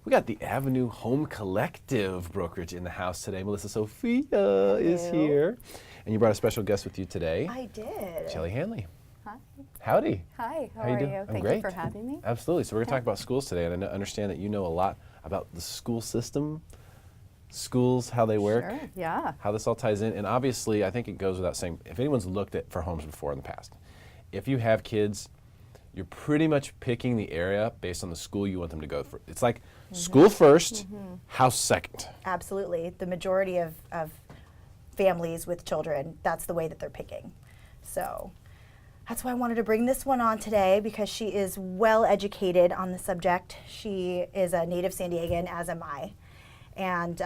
We got the Avenue Home Collective brokerage in the house today. Melissa Sofia is here. And you brought a special guest with you today. I did. Cheli Hanley. Hi. Howdy. Hi, how How you are doing? you? I'm Thank great. you for having me. Absolutely. So we're going to talk about schools today, and I understand that you know a lot about the school system, schools, how they work, Sure, yeah. how this all ties in. And obviously, I think it goes without saying, if anyone's looked for homes before in the past, if you have kids, you're pretty much picking the area based on the school you want them to go for. It's like school first, house second. Absolutely. The majority of families with children, that's the way that they're picking. So that's why I wanted to bring this one on today, because she is well educated on the subject. She is a native San Diegan, as am I. And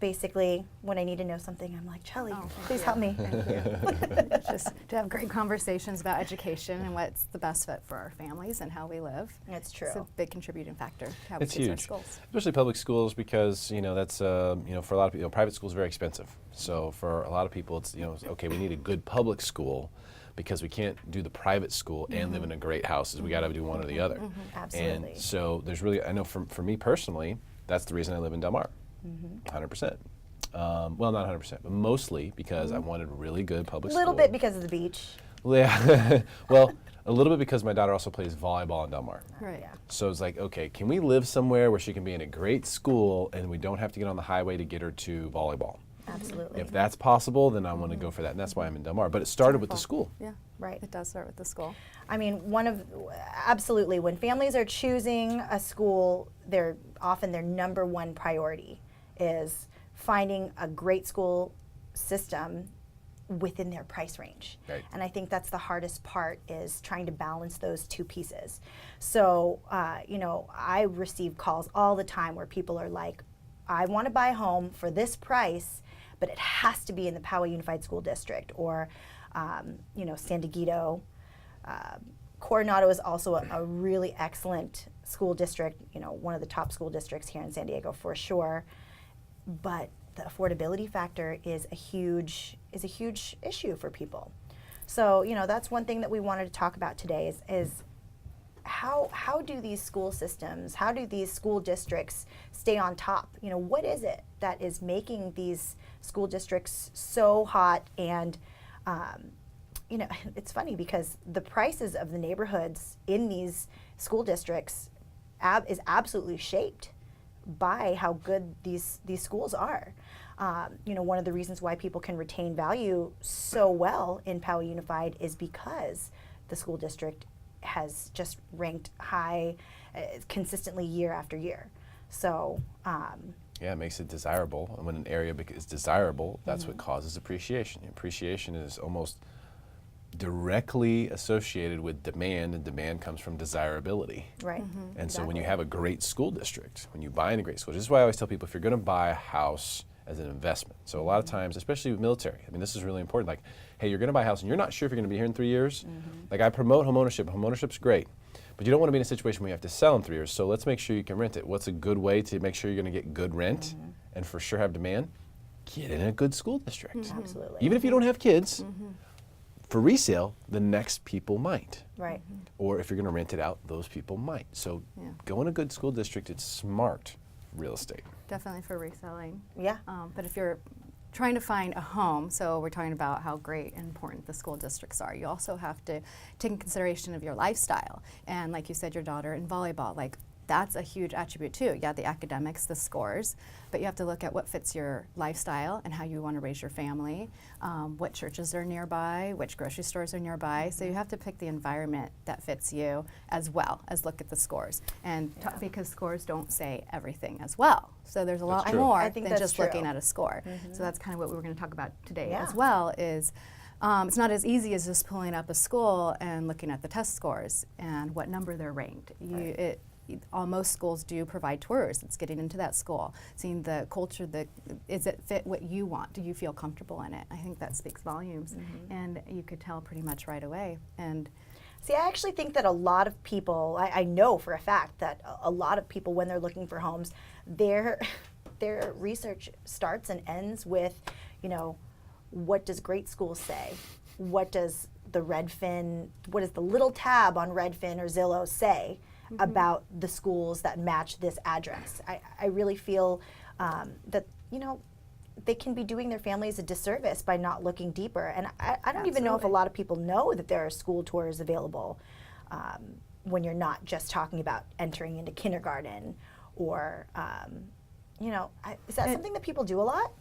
basically, when I need to know something, I'm like, Cheli, please help me. Thank you. Just to have great conversations about education and what's the best fit for our families and how we live. It's true. It's a big contributing factor to how we It's choose our huge, schools. especially public schools, because that's for a lot of people, private school is very expensive. So for a lot of people, it's okay, we need a good public school because we can't do the private school and live in a great house. We got to do one or the other. Absolutely. And so there's really, I know for me personally, that's the reason I live in Del Mar. 100%. Well, not 100%, but mostly because I wanted really good public A school. little bit because of the beach. Yeah. Well, a little bit because my daughter also plays volleyball in Del Mar. Right. Yeah. So it's like, okay, can we live somewhere where she can be in a great school and we don't have to get on the highway to get her to volleyball? Absolutely. If that's possible, then I want to go for that, and that's why I'm in Del Mar. But it started with the school. Yeah. Right. It does start with the school. I mean, absolutely, when families are choosing a school, they're often their number one priority is finding a great school system within their price range. Right. And I think that's the hardest part, is trying to balance those two pieces. So, I receive calls all the time where people are like, I want to buy a home for this price, but it has to be in the Poway Unified School District, or, San Diego. Coronado is also a really excellent school district, one of the top school districts here in San Diego for sure. But the affordability factor is a huge issue for people. So, that's one thing that we wanted to talk about today is how do these school systems, how do these school districts stay on top? What is it that is making these school districts so hot? And it's funny because the prices of the neighborhoods in these school districts is absolutely shaped by how good these schools are. One of the reasons why people can retain value so well in Poway Unified is because the school district has just ranked high consistently year after year. So Yeah, it makes it desirable. And when an area is desirable, that's what causes appreciation. Appreciation is almost directly associated with demand, and demand comes from desirability. right. And so when you have a great school district, when you buy in a great school, this is why I always tell people, if you're going to buy a house as an investment, so a lot of times, especially with military, I mean, this is really important. Like, hey, you're going to buy a house and you're not sure if you're going to be here in 3 years. Like, I promote homeownership. Homeownership's great, but you don't want to be in a situation where you have to sell in 3 years. So let's make sure you can rent it. What's a good way to make sure you're going to get good rent and for sure have demand? Get in a good school district. Absolutely. Even if you don't have kids, for resale, the next people might. Right. Or if you're going to rent it out, those people might. So go in a good school district. It's smart real estate. Definitely for reselling. Yeah. But if you're trying to find a home, so we're talking about how great and important the school districts are, you also have to take in consideration of your lifestyle. And like you said, your daughter in volleyball, like that's a huge attribute too. Yeah, the academics, the scores, but you have to look at what fits your lifestyle and how you want to raise your family, what churches are nearby, which grocery stores are nearby. So you have to pick the environment that fits you as well as look at the scores. And because scores don't say everything as well. So there's a lot true. more I think than that's just true. looking at a score. So that's kind of what we were going to talk about today as Yeah. well is it's not as easy as just pulling up a school and looking at the test scores and what number they're ranked. Most schools do provide tours. It's getting into that school, seeing the culture, is it fit what you want? Do you feel comfortable in it? I think that speaks volumes, and you could tell pretty much right away. And See, I actually think that a lot of people, I know for a fact that a lot of people, when they're looking for homes, their research starts and ends with, what does great schools say? What does the Redfin, what does the little tab on Redfin or Zillow say about the schools that match this address. I really feel that, you know, they can be doing their families a disservice by not looking deeper. And I don't even know if a lot of people know that there are school tours available when you're not just talking about entering into kindergarten or, you know, is that something that people do a lot?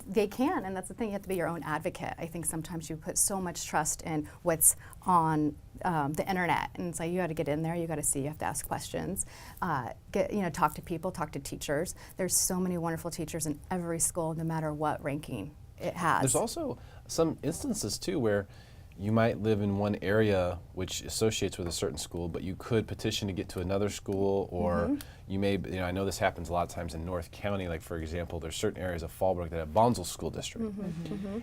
They can, and that's the thing. You have to be your own advocate. I think sometimes you put so much trust in what's on the internet, and it's like you got to get in there. You got to see. You have to ask questions. Talk to people. Talk to teachers. There's so many wonderful teachers in every school, no matter what ranking it has. There's also some instances too where you might live in one area which associates with a certain school, but you could petition to get to another school, or you may, you know, I know this happens a lot of times in North County, like for example, there's certain areas of Fallbrook that have Bonsall School District.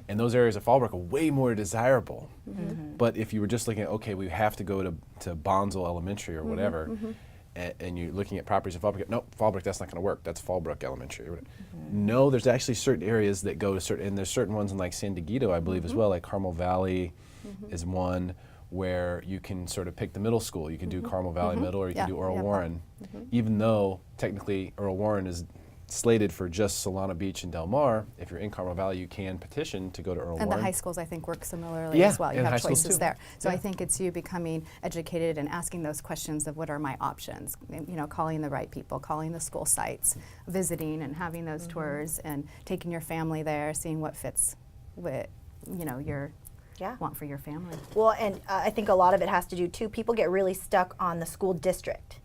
And those areas of Fallbrook are way more desirable. But if you were just looking at, okay, we have to go to Bonsall Elementary or whatever, and you're looking at properties in Fallbrook, no, Fallbrook, that's not gonna work, that's Fallbrook Elementary. No, there's actually certain areas that go to certain, and there's certain ones in like San Diego, I believe as well, like Carmel Valley, is one where you can sort of pick the middle school. You can do Carmel Valley Middle, or you can do Earl Warren, even though technically Earl Warren is slated for just Solana Beach and Del Mar. If you're in Carmel Valley, you can petition to go to Earl Warren. And the high schools, I think, work similarly as well. You and have high choices schools too. there. So I think it's you becoming educated and asking those questions of what are my options. You know, calling the right people, calling the school sites, visiting and having those tours, and taking your family there, seeing what fits with, you know, your want for your family. Well, and I think a lot of it has to do too, people get really stuck on the school district.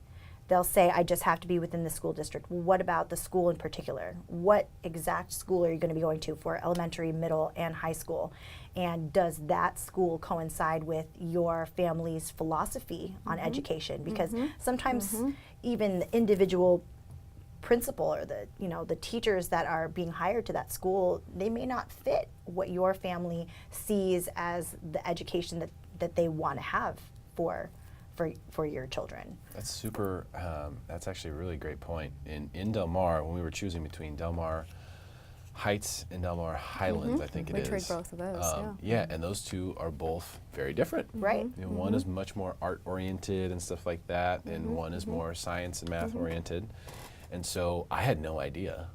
They'll say, I just have to be within the school district. Well, what about the school in particular? What exact school are you going to be going to for elementary, middle, and high school? And does that school coincide with your family's philosophy on education? Because sometimes even the individual principal or the teachers that are being hired to that school, they may not fit what your family sees as the education that they want to have for your children. That's super, that's actually a really great point. In Del Mar, when we were choosing between Del Mar Heights and Del Mar Highlands, I think it is. We tried both of those, yeah, and those two are both very different. Right. You know, one is much more art oriented and stuff like that, and one is more science and math oriented. And so I had no idea.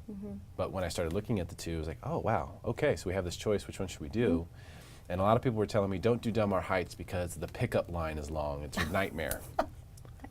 But when I started looking at the two, I was like, oh wow, okay, so we have this choice, which one should we do? And a lot of people were telling me, don't do Del Mar Heights because the pickup line is long. It's a nightmare.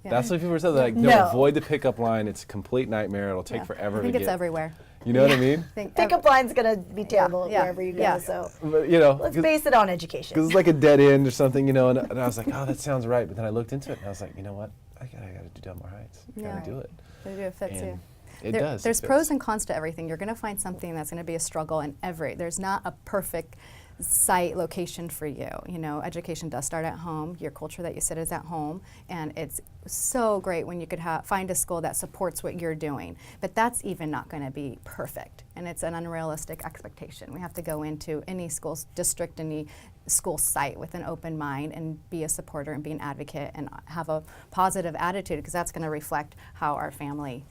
That's what people were saying. Like, no, avoid the pickup line. It's a complete nightmare. It'll take forever to get. I think it's everywhere. You know what I mean? Pickup line's going to be terrible wherever you go. So but, you know, let's base it on education. Because it's like a dead end or something, you know. And I was like, oh, that sounds right. But then I looked into it and I was like, you know what? I gotta do Del Mar Heights. I gotta do it. It fits you. It does. There's pros and cons to everything. You're going to find something that's going to be a struggle in every. There's not a perfect site location for you. You know, education does start at home. Your culture that you sit is at home, and it's so great when you could find a school that supports what you're doing. But that's even not going to be perfect, and it's an unrealistic expectation. We have to go into any school district, any school site with an open mind and be a supporter and be an advocate and have a positive attitude, because that's going to reflect how our family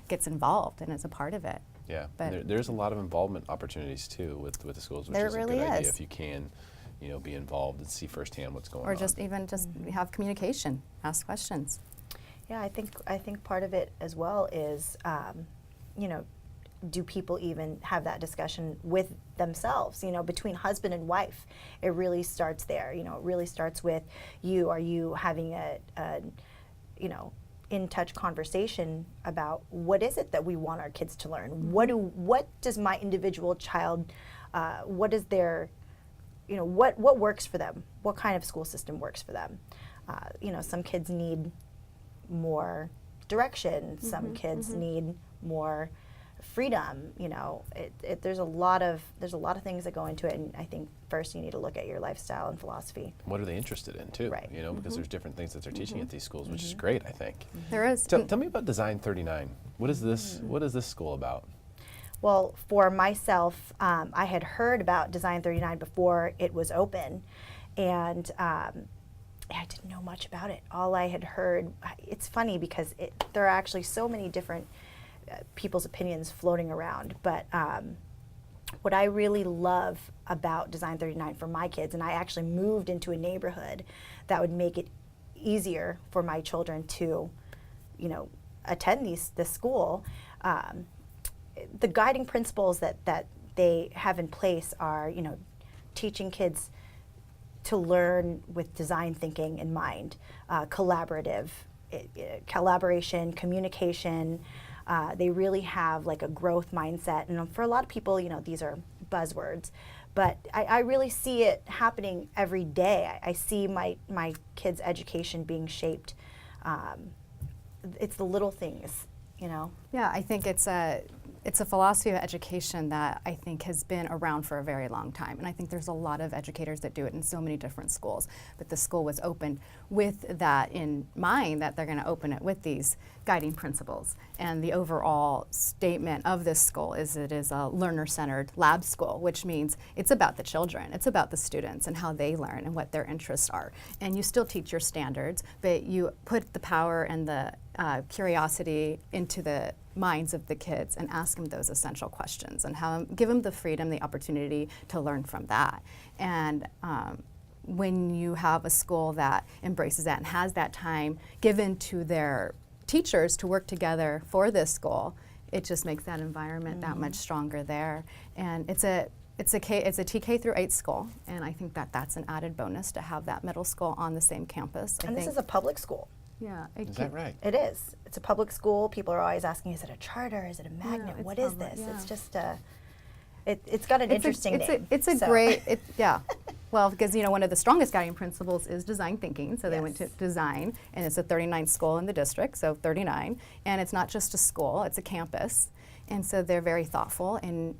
gets involved and is a part of it. Yeah, there's a lot of involvement opportunities too with the schools, which is really a good idea is. if you can, you know, be involved and see firsthand what's going on. Or just even have communication, ask questions. Yeah, I think part of it as well is, you know, do people even have that discussion with themselves? You know, between husband and wife, it really starts there. You know, it really starts with you. Are you having a you know, in-touch conversation about what is it that we want our kids to learn? What does my individual child, what is their, you know, what works for them? What kind of school system works for them? You know, some kids need more direction. Some kids need more freedom. You know, there's a lot of things that go into it, and I think first you need to look at your lifestyle and philosophy. What are they interested in too? Right. You know, because there's different things that they're teaching at these schools, which is great, I think. There is. Tell me about Design 39. What is this? What is this school about? Well, for myself, I had heard about Design 39 before it was open, and I didn't know much about it. All I had heard, it's funny because there are actually so many different people's opinions floating around, but what I really love about Design 39 for my kids, and I actually moved into a neighborhood that would make it easier for my children to, attend this school. The guiding principles that they have in place are, teaching kids to learn with design thinking in mind, collaboration, communication. They really have like a growth mindset. And for a lot of people, these are buzzwords, but I really see it happening every day. I see my kids' education being shaped. It's the little things, Yeah, I think it's a philosophy of education that I think has been around for a very long time. And I think there's a lot of educators that do it in so many different schools. But the school was opened with that in mind, that they're going to open it with these guiding principles. And the overall statement of this school is it is a learner-centered lab school, which means it's about the children. It's about the students and how they learn and what their interests are. And you still teach your standards, but you put the power and the curiosity into the minds of the kids and ask them those essential questions and give them the freedom, the opportunity to learn from that. And when you have a school that embraces that and has that time given to their teachers to work together for this school, it just makes that environment that much stronger there. And it's a TK through 8 school, and I think that's an added bonus to have that middle school on the same campus. And this is a public school. Yeah. Is that right? It is. It's a public school. People are always asking, is it a charter? Is it a magnet? it's What is public, this? yeah. It's just it's got an interesting name. It's a so. great, yeah. Well, because one of the strongest guiding principles is design thinking, so they went to design, and it's a 39th school in the district, so 39, and it's not just a school, it's a campus, and so they're very thoughtful in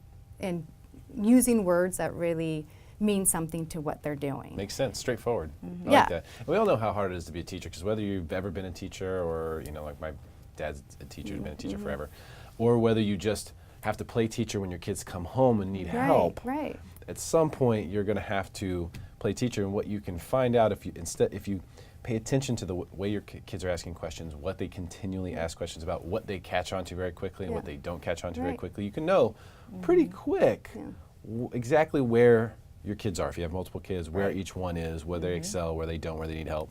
using words that really mean something to what they're doing. Makes sense, straightforward. I Yeah. like that. And we all know how hard it is to be a teacher, because whether you've ever been a teacher or, like my dad's a teacher, who's been a teacher forever, or whether you just have to play teacher when your kids come home and need help, Right. at some point you're going to have to play teacher. And what you can find out if you pay attention to the way your kids are asking questions, what they continually ask questions about, what they catch on to very quickly and what they don't catch on to very quickly, you can know pretty quick exactly where your kids are. If you have multiple kids, where each one is, where they excel, where they don't, where they need help.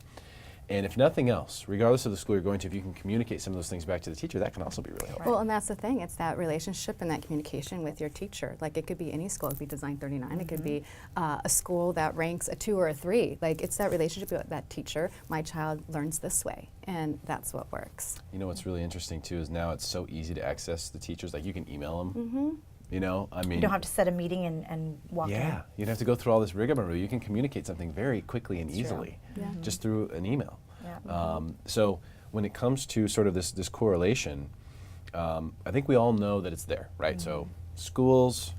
And if nothing else, regardless of the school you're going to, if you can communicate some of those things back to the teacher, that can also be really helpful. Well, and that's the thing. It's that relationship and that communication with your teacher. Like, it could be any school. It could be Design 39. It could be a school that ranks a 2 or a 3. Like, it's that relationship with that teacher. My child learns this way, and that's what works. What's really interesting, too, is now it's so easy to access the teachers. Like, you can email them. You don't have to set a meeting and walk in. Yeah, you don't have to go through all this rigmarole. You can communicate something very quickly and easily just through an email. Yeah. So when it comes to sort of this correlation, I think we all know that it's there, right? So schools,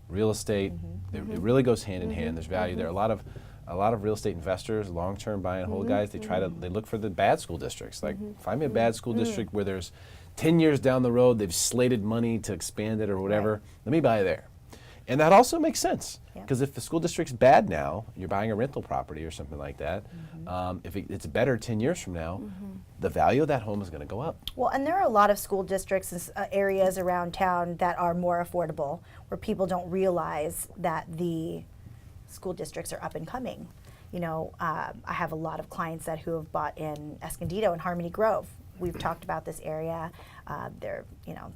real estate, it really goes hand in hand. There's value there. A lot of real estate investors, long-term buy and hold guys, they look for the bad school districts. Like, find me a bad school district where there's 10 years down the road, they've slated money to expand it or whatever. Let me buy there. And that also makes sense, because if the school district's bad now, you're buying a rental property or something like that, if it's better 10 years from now, the value of that home is going to go up. Well, and there are a lot of school districts and areas around town that are more affordable, where people don't realize that the school districts are up and coming. I have a lot of clients who have bought in Escondido and Harmony Grove. We've talked about this area.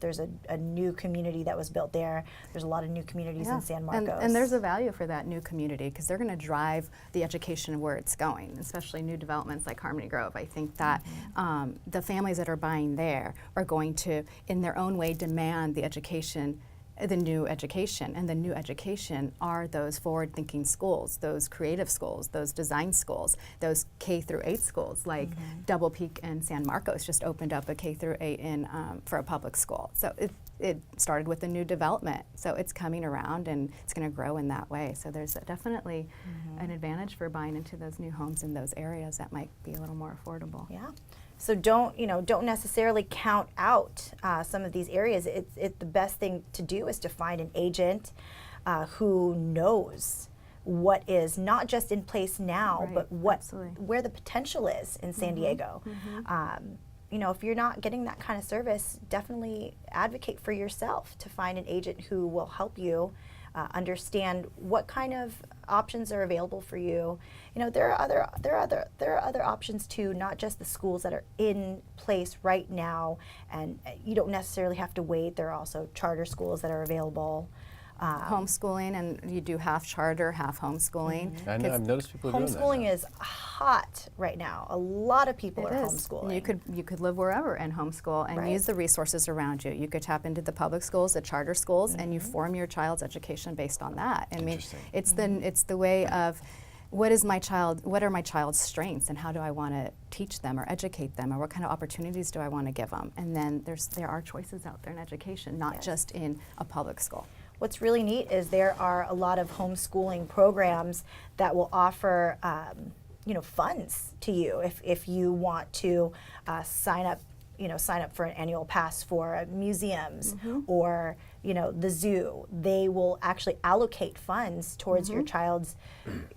There's a new community that was built there. There's a lot of new communities in San Marcos. And there's a value for that new community, because they're going to drive the education where it's going, especially new developments like Harmony Grove. I think that the families that are buying there are going to, in their own way, demand the education, the new education. And the new education are those forward-thinking schools, those creative schools, those design schools, those K through 8 schools, like Double Peak and San Marcos just opened up a K through 8 for a public school. So it started with a new development. So it's coming around, and it's going to grow in that way. So there's definitely an advantage for buying into those new homes in those areas that might be a little more affordable. Yeah. So don't necessarily count out some of these areas. The best thing to do is to find an agent who knows what is not just in place now, but where the potential is in San Diego. If you're not getting that kind of service, definitely advocate for yourself to find an agent who will help you understand what kind of options are available for you. You know, there are other options too, not just the schools that are in place right now, and you don't necessarily have to wait. There are also charter schools that are available. Homeschooling, and you do half charter, half homeschooling. I know, I've noticed people doing that Homeschooling now. is hot right now. A lot of people It are is. homeschooling. And you could live wherever and homeschool and Right. use the resources around you. You could tap into the public schools, the charter schools, and you form your child's education based on that. I mean, Interesting. it's the way of what are my child's strengths, and how do I want to teach them or educate them, or what kind of opportunities do I want to give them? And then there are choices out there in education, not Yes. just in a public school. What's really neat is there are a lot of homeschooling programs that will offer, you know, funds to you if you want to sign up for an annual pass for museums or, you know, the zoo. They will actually allocate funds towards your child's,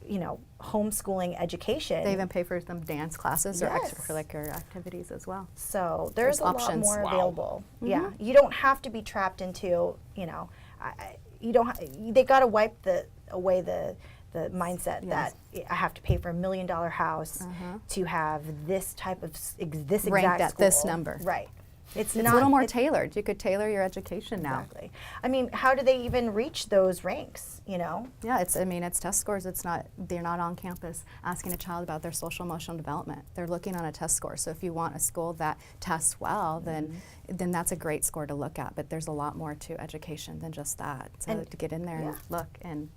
you know, homeschooling education. They even pay for some dance classes or Yes. extracurricular activities as well. So there's a lot options. more Wow. available. Yeah, you don't have to be trapped into, you know, you don't. They got to wipe away the mindset that I have to pay for $1 million house to have this type of this Ranked exact at school. this number. Right. It's not a little more it's- tailored. You could tailor your education now. Exactly. I mean, how do they even reach those ranks? You know. Yeah, it's test scores. They're not on campus asking a child about their social emotional development. They're looking on a test score. So if you want a school that tests well, then that's a great score to look at. But there's a lot more to education than just that. So And- to get in there yeah. and look and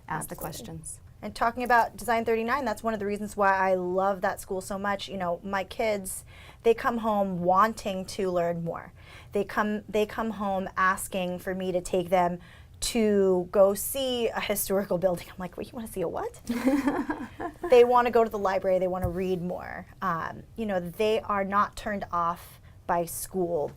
ask the Absolutely. questions. And talking about Design 39, that's one of the reasons why I love that school so much. You know, my kids, they come home wanting to learn more. They come home asking for me to take them to go see a historical building. I'm like, well, you want to see a what? They want to go to the library. They want to read more. You know, they are not turned off by school.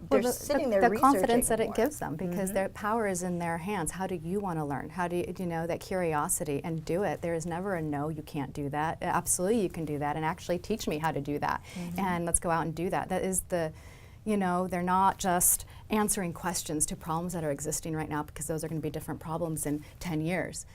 They're sitting there the researching confidence that more. it gives them, because their power is in their hands. How do you want to learn? How do you know, that curiosity, and do it. There is never a no, you can't do that. Absolutely you can do that, and actually teach me how to do that. And let's go out and do that. That is you know, they're not just answering questions to problems that are existing right now, because those are going to be different problems in 10 years.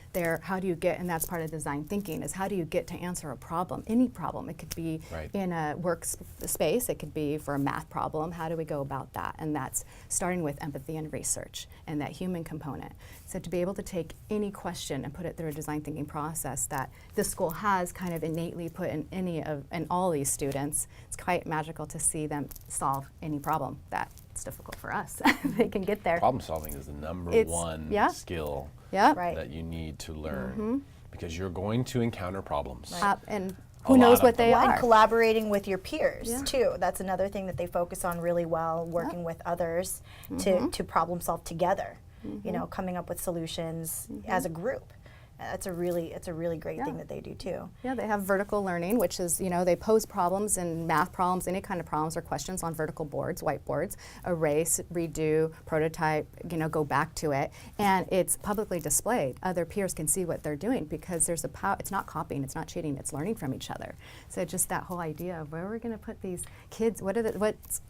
How do you get, and that's part of design thinking, is how do you get to answer a problem, any problem. It could be Right. in a workspace, it could be for a math problem. How do we go about that? And that's starting with empathy and research and that human component. So to be able to take any question and put it through a design thinking process that this school has kind of innately put in all these students, it's quite magical to see them solve any problem that's difficult for us. They can get there. Problem solving is the number It's- one yeah. skill Yeah. Right. that you need to learn, because you're going to encounter problems. And A who lot knows of what they them. And are. collaborating with your peers Yeah. too. That's another thing that they focus on really well, working with others to problem solve together. You know, coming up with solutions as a group. It's a really great thing Yeah. that they do too. Yeah, they have vertical learning, which is, you know, they pose problems and math problems, any kind of problems or questions on vertical boards, whiteboards, erase, redo, prototype, you know, go back to it. And it's publicly displayed. Other peers can see what they're doing, because there's a power, it's not copying, it's not cheating, it's learning from each other. So just that whole idea of where we're going to put these kids, what's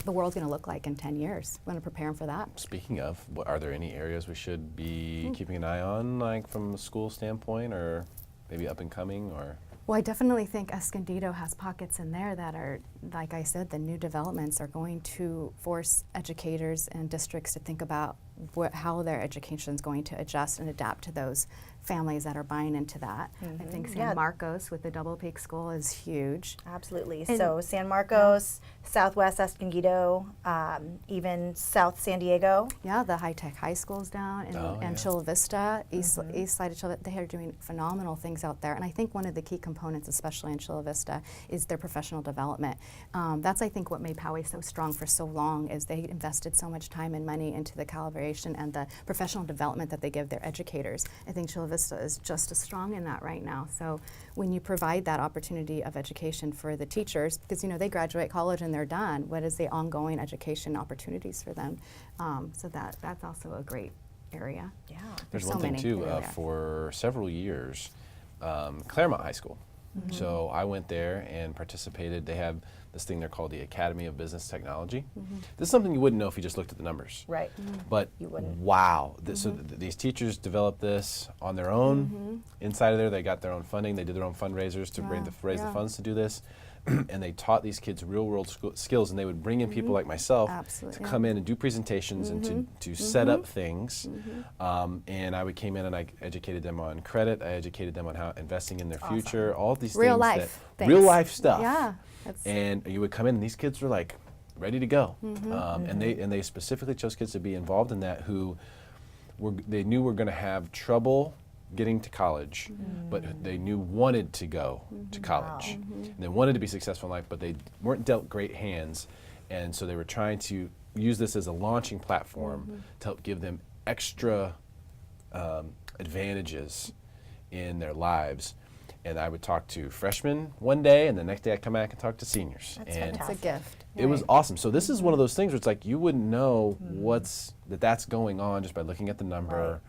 the world going to look like in 10 years? We want to prepare them for that. Speaking of, are there any areas we should be keeping an eye on, like from a school standpoint, or maybe up and coming, or? Well, I definitely think Escondido has pockets in there that are, like I said, the new developments are going to force educators and districts to think about how their education is going to adjust and adapt to those families that are buying into that. I think San Yeah. Marcos with the Double Peak School is huge. Absolutely. And- So San Marcos, Southwest Escondido, even South San Diego. Yeah, the high-tech high schools down and, Oh, and yeah. Chula Vista, east side of Chula, they are doing phenomenal things out there. And I think one of the key components, especially in Chula Vista, is their professional development. That's, I think, what made Poway so strong for so long, is they invested so much time and money into the calibration and the professional development that they give their educators. I think Chula Vista is just as strong in that right now. So when you provide that opportunity of education for the teachers, because, you know, they graduate college and they're done, what is the ongoing education opportunities for them? So that's also a great area. Yeah. There's so one thing many, too, there really are. for several years, Claremont High School. So I went there and participated. They have this thing they're called the Academy of Business Technology. This is something you wouldn't know if you just looked at the numbers. Right. But You wouldn't. wow, so these teachers developed this on their own. Inside of there, they got their own funding. They did their own fundraisers to raise the funds to do this. And they taught these kids real-world skills, and they would bring in people like myself Absolutely, to yeah. come in and do presentations and to set up things. And I would came in and I educated them on credit. I educated them on how investing in their future. All of these Real things life that real things. life stuff. Yeah. And you would come in, and these kids were like ready to go. And they specifically chose kids to be involved in that who they knew were going to have trouble getting to college, but they knew wanted to go to college. And they wanted to be successful in life, but they weren't dealt great hands. And so they were trying to use this as a launching platform to help give them extra advantages in their lives. And I would talk to freshmen one day, and the next day I'd come back and talk to seniors. That's and It's a gift. it was awesome. So this is one of those things where it's like you wouldn't know that's going on just by looking at the number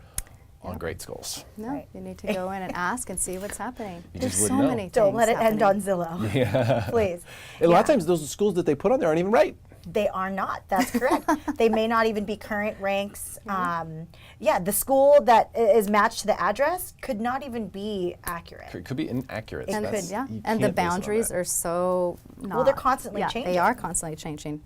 on grade schools. No, Right. you need to go in and ask and see what's happening. You There's just so wouldn't know. many things Don't let it end on happening. Zillow. Yeah. Please. And a lot of Yeah. times those schools that they put on there aren't even right. They are not. That's correct. They may not even be current ranks. The school that is matched to the address could not even be accurate. It could be inaccurate. And That's- you and the can't base it on boundaries that. are so not. Well, they're constantly yeah, changing. They are constantly changing.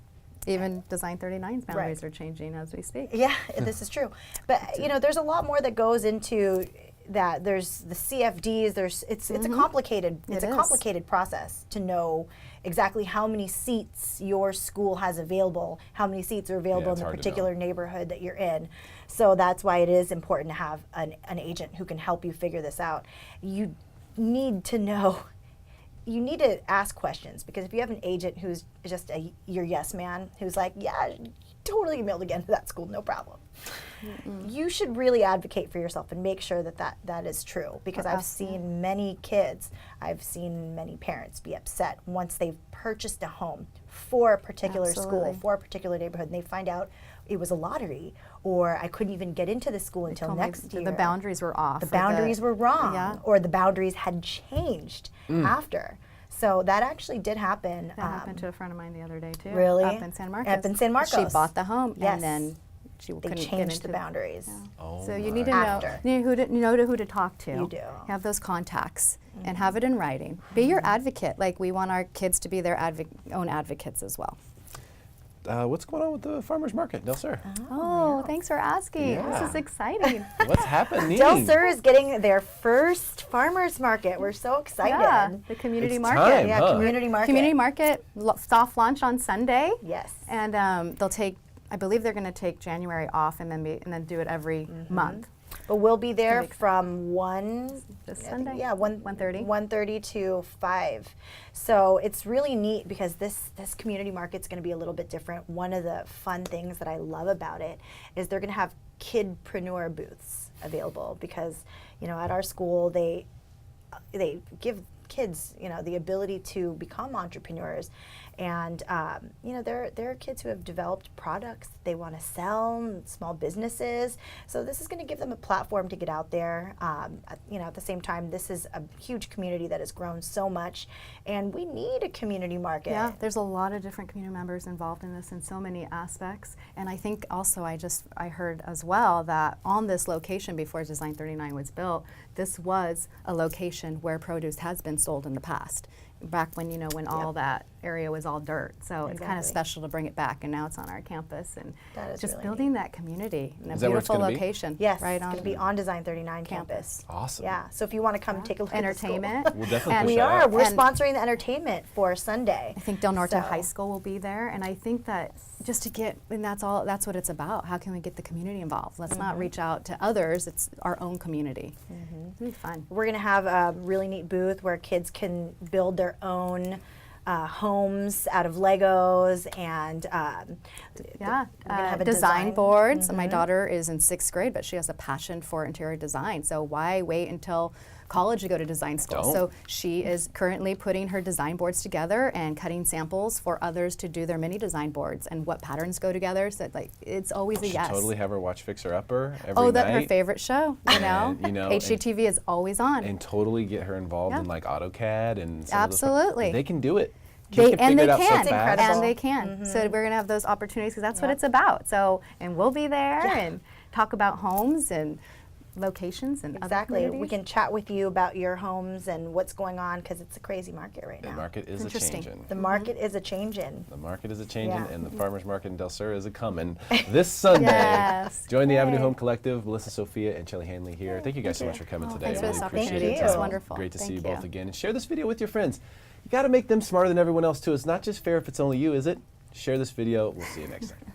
Even Design 39's boundaries Right. are changing as we speak. Yeah, this is true. But there's a lot more that goes into that. There's the CFDs. It's a complicated It is. complicated process to know exactly how many seats your school has available, how many seats are available it's in the hard to particular neighborhood that you're in. So that's why it is important to have an agent who can help you figure this out. You need to know. You need to ask questions, because if you have an agent who's just your yes man, who's like, yeah, totally gonna be able to get into that school, no problem. You should really advocate for yourself and make sure that is true, because I've seen many kids, I've seen many parents be upset once they've purchased a home for a particular school, Absolutely. for a particular neighborhood, and they find out it was a lottery, or I couldn't even get into the school until Told me next year. The boundaries were off. The or boundaries were wrong, Yeah. or the boundaries had changed after. So that actually did happen. That happened to a friend of mine the other day too. Really? Up in San Marcos. Up in San She Marcos. bought the home Yes. and then she they couldn't get changed into the boundaries. Oh So you my. need to After. know who to talk to. You do. Have those contacts and have it in writing. Be your advocate. Like we want our kids to be their own advocates as well. What's going on with the farmers market, Del Sur? Oh, thanks for asking. Yeah. This is exciting. What's happening? Del Sur is getting their first farmers market. We're so excited. Yeah, the community It's market. time. Yeah, Huh. community market. Community market soft launch on Sunday. Yes. And they'll take, I believe they're going to take January off and then do it every month. But we'll be there Gonna be from 1 This I think, Sunday? Yeah, 1:30? 1:30 to 5. So it's really neat, because this community market's going to be a little bit different. One of the fun things that I love about it is they're going to have kidpreneur booths available, because at our school they give kids the ability to become entrepreneurs, and there are kids who have developed products that they want to sell, small businesses. So this is going to give them a platform to get out there. At the same time, this is a huge community that has grown so much, and we need a community market. Yeah, there's a lot of different community members involved in this in so many aspects. And I think also I heard as well that on this location before Design 39 was built, this was a location where produce has been sold in the past. Back when when all that area was all dirt, so it's kind of Exactly. special to bring it back, and now it's on our campus, and That is just really building that community in a Is that where it's beautiful gonna be? location. Yes, right it's on going to be on Design 39 campus. Awesome. Yeah, so if you want to come take a look at the school. Entertainment. We'll definitely And push We that are. out. We're And- sponsoring the entertainment for Sunday. I think Del Norte So- High School will be there, and I think that just to get, and that's what it's about. How can we get the community involved? Let's not reach out to others. It's our own community. It'll be fun. We're going to have a really neat booth where kids can build their own homes out of Legos, and Yeah, we're gonna have a design design. boards. My daughter is in 6th grade, but she has a passion for interior design. So why wait until college to go to design school? Don't. So she is currently putting her design boards together and cutting samples for others to do their mini design boards and what patterns go together. So it's always a Should yes. totally have her watch Fixer Upper every Oh, that's her night. favorite show. And, HGTV is always on. And totally get her involved Yeah. in like AutoCAD and some of those stuff. Absolutely. They can do it. Kids can figure it out so can, fast. and they can. So we're gonna have those opportunities because that's what it's about. So, and we'll be there and talk about homes and locations and Exactly. other We communities. can chat with you about your homes and what's going on because it's a crazy market right The now. market is a Interesting. changing. The market is a changing. The market is a changing, Yeah. and the farmers market in Del Sur is a coming this Sunday. Yes. Join the Avenue Yay. Home Collective. Melissa, Sophia, and Cheli Hanley here. Thank you guys so much for coming today. Thanks for Really this appreciate opportunity. it. It was wonderful. Great to see Thank you both you. again. And share this video with your friends. You got to make them smarter than everyone else too. It's not just fair if it's only you, is it? Share this video. We'll see you next time.